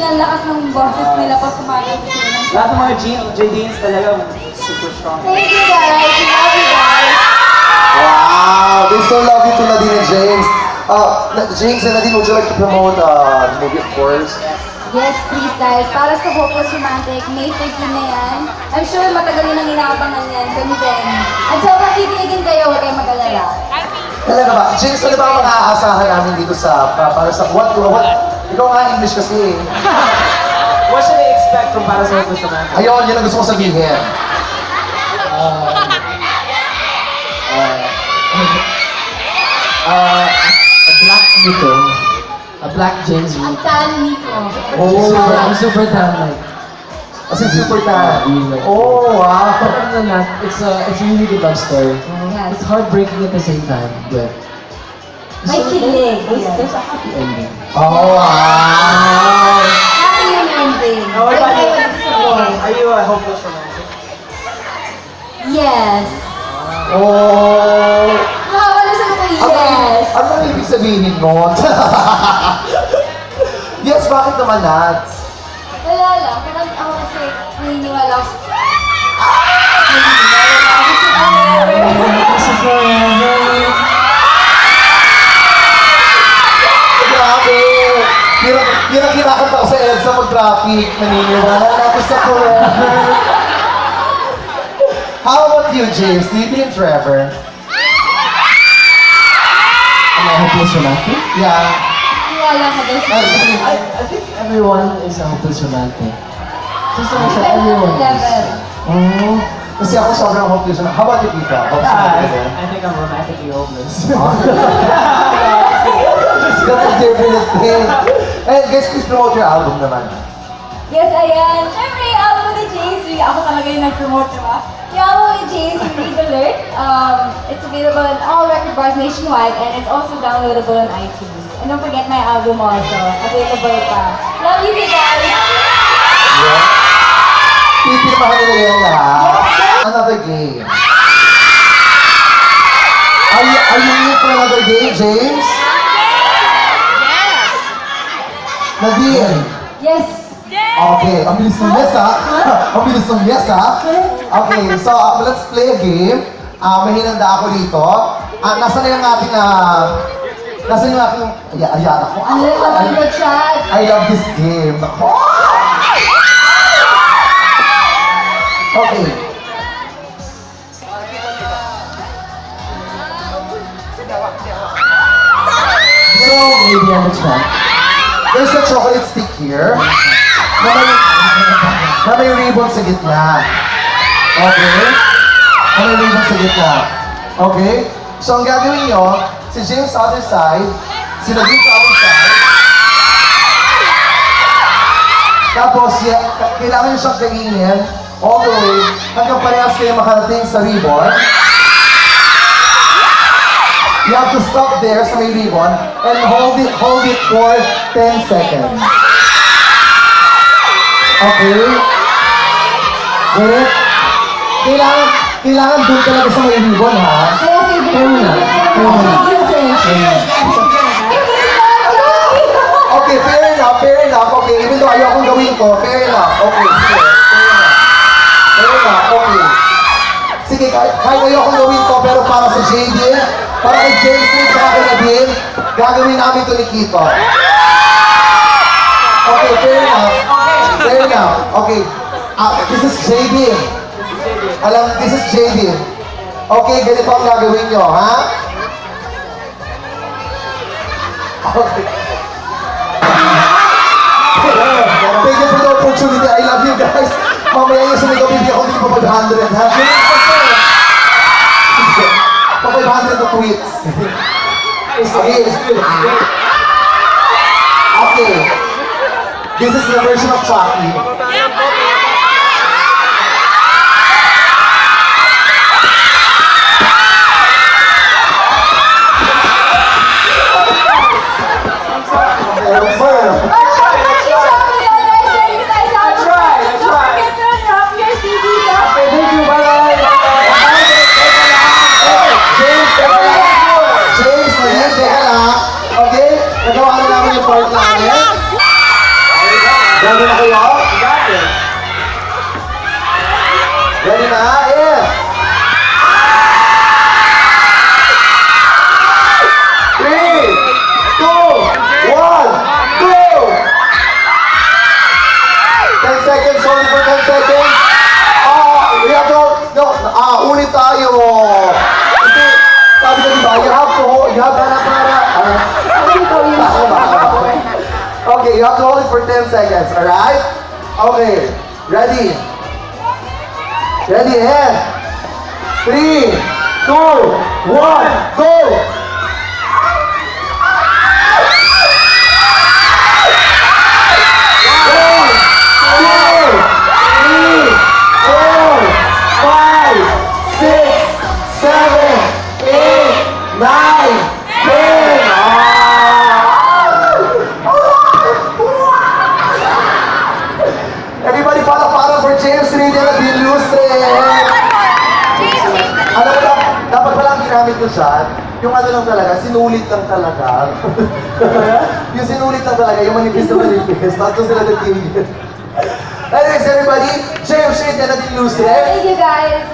ang lakas ng boses nila pag kumakanta sila ng Lahat ng mga JDs talaga super strong. Thank you guys! We love you guys! Wow, they so love you to Nadine and James. James and Nadine, would you like to promote the movie, of course? Yes, please guys. Para sa Hopeless Romantic, May 13 na yan. I'm sure matagal yun ang inaabangan yan. Kami din. At so, makikinigin kayo, huwag kayong mag-alala. Talaga ba? James, ano ba ang maaasahan namin dito sa, para sa, ikaw nga English kasi. What should I expect from para sa Hopeless Romantic? Ayun, yun ang gusto ko sabihin. A black Nico, a black James Ang Reed. talo nito. I'm super talented. As in super tan. Yeah. Oh, wow. Other than that, it's a really good love story. Yes. It's heartbreaking at the same time, but May kilig. there's a happy ending. Oh, wow. Happy yung ending. Oh, what about you? Yes. Are you a Hopeless Romantic? Yes. Oh. Wala sa mga yes. Ano ang ibig sabihin nun? Yes, bakit naman, Nats? Wala lang. Parang ako kasi naniniwala ako. Grabe! Yun ang kinakanta ko sa EDSA mag-traffic. Naniniwala na ako sa forever. How about you, James? Do you think Trevor? Am I hopeless romantic? Yeah. Wala ka daw sa I think everyone is a hopeless romantic. Just like I said, everyone is. level. Oh. Kasi ako sobrang hopeless na. How about you, Tita? I think I'm romantically hopeless. That's a different thing. And guys, please promote your album naman. Yes, ayan. Siyempre, yung album ni James Reed. Ako talaga yung nag-promote, diba? Yung album ni James Reed Alert. It's available on all record bars nationwide and it's also downloadable on iTunes. And don't forget my album also. Available pa. Love you guys! Yeah. Pipirmahan nila yan lahat. Another game. Are you in for another game, James? Nadine? Yes! Okay, ang bilis ng yes ha. Ang bilis ng yes ha. Okay, so let's play a game. May hinanda ako dito. Nasaan na yung ating, nasaan yung ating, ayan ako. Ano yung naman yung chat? I love this game. Nako. Okay. So, maybe I'm a try. There's a chocolate stick here na may ribbon sa gitna. Okay? Na may ribbon sa gitna. Okay? So, ang gagawin nyo, si James sa other side, si Nadine sa other side. Tapos, kailangan nyo siyang kainin all the way hanggang parehas kayo makarating sa ribbon. You have to stop there sa may ribbon and hold it for 10 seconds. Okay? Get it? Kailangan doon talaga sa may ribbon, ha? Kaya favorite Okay, fair enough. Okay, even though ayokong gawin ko, fair enough. Okay, sige. Fair enough, okay. Sige, kahit ayokong gawin ko, pero para sa JD, para kay James Reed sa kay Nadine, gagawin namin ito ni Kito. Okay, fair enough. Okay, this is JD. This is JD. Okay, ganito ang gagawin nyo, ha? Okay. Thank you for the opportunity. I love you guys. Mamaya yung sumigaw, bibigyan ko din pa 500, ha? Pa 500 na tweets. Okay. This is the version of Chucky. Ready na kayo? You got this. Ready na? Yeah! 3, 2, 1, go! 10 seconds, only for 10 seconds. We have to, no, ulit tayo. Kasi, sabi ko diba, you have to hold, you have para, okay, you have to hold it for 10 seconds, alright? Okay, ready? Ready, and 3, 2, 1, go! Everybody para for James Reid at Ilustre. Alam mo, dapat pala ang ginamit ko siya, yung ano lang talaga, sinulit lang talaga. Yung sinulit lang talaga, yung manifest na manifest, tapos sila nagtigil. Anyways, everybody, James Reid at Ilustre. Thank you guys.